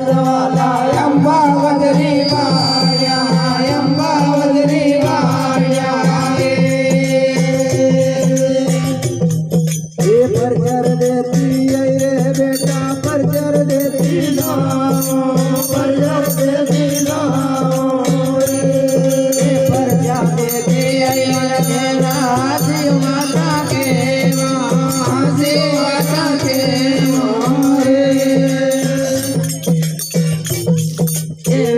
जवाला अंबा वदरी वाड्या अंबा वदरी वाड्या ये परचर देती रे बेटा परचर देती नामो परचर देती नामो परचर देती मन देना शिव माता के शिव माता के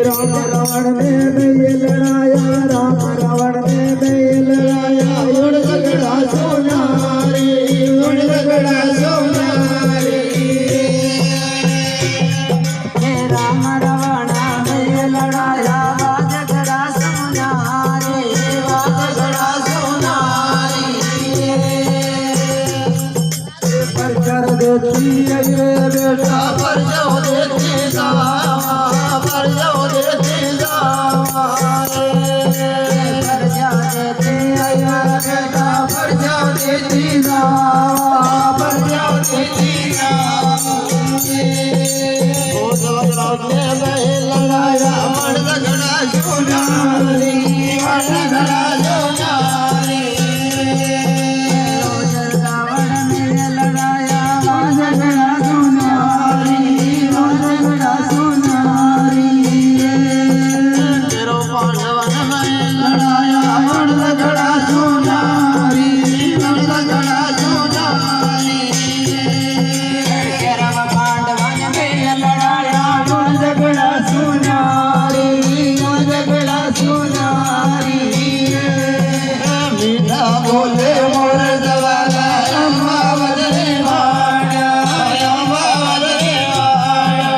राम रावण ने नहीं लड़ाया राम रावण ने नहीं लड़ाया उड़ झगड़ा सोनारी उड़ झगड़ा सोनारी राम रावण ने लड़ाया झगड़ा सोनारी झगड़ा सोनारी पर कर देती है बेटा पर जो देती पर जो देती पर जो देती बेटा पर जो देती पर जो देती लड़ाया मन झगड़ा सोनारी मन झगड़ा सोनारी रावण ने लड़ाया झगड़ा सोनारी झगड़ा सोनारी तेरो पांडवन में लड़ाया मन झगड़ा सोनारी झगड़ा सोनारी तेरा पांडवन में लड़ाया मन झगड़ा सोनारी झगड़ा सोनारी मीठा बोले मोर जवाला अम्मा वदरी वाड्या अम्मा वदरी वाड्या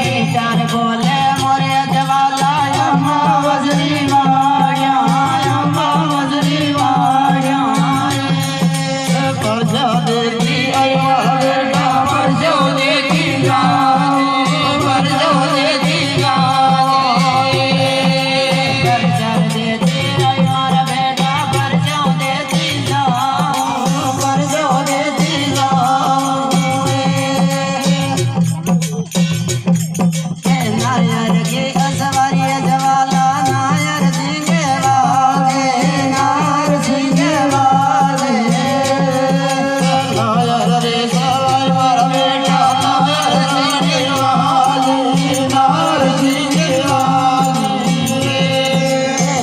मीठा बोले मोर जवाला अम्मा वदरी वाड्या अम्मा वदरी वाड्या परजा देती अम्मा बेटा परजा देती परजा देती परजा देती अम्मा बेटा परजा देती परजा देती नायर के असवारी जवाला नायर सिंह वाले नायर सिंह वाले नायर रे सवार मारा बेटा नायर सिंह वाले नायर सिंह वाले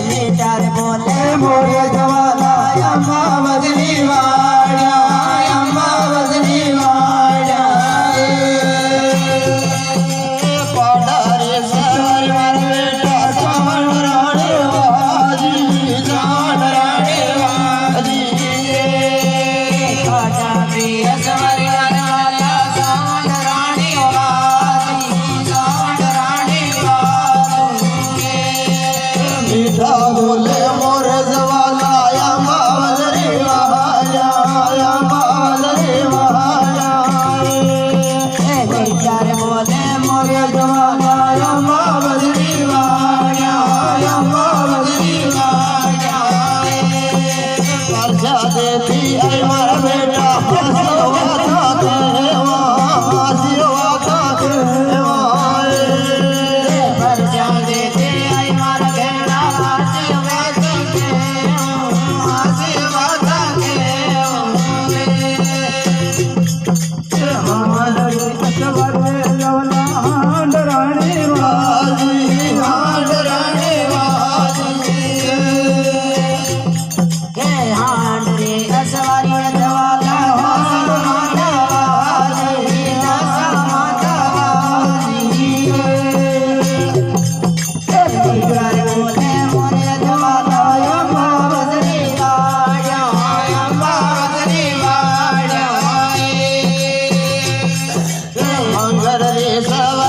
बेचार बोले मोरे जवाला अम्मा वदरी वाड्या अम्मा वदरी वाड्या पाडारे सवार मारा बेटा सावन राणे वाजी सावन राणे वाजी काटा प्रिय सवार वाला सावन राणे वाजी सावन राणे वाजी मीठा बोले मोर जवाला अम्मा वदरी वाड्या अम्मा वदरी वाड्या बेचार बोले मोर जवाला अम्मा वदरी वाड्या अम्मा वदरी वाड्या परजा देती अरे मारा बेटा आशीर्वादा देवा आशीर्वादा देवा परजा देती अरे मारा बेटा आशीर्वादा देवा आशीर्वादा देवा हमारे असवारे जवाला हांड राणे वाजी हांड राणे वाजी हांड रे असवारी जवाला हांड माता वाजी माता वाजी बेचार बोले मोरे जवाला अम्मा वदरी वाड्या अम्मा वदरी वाड्या मंगल रे सवा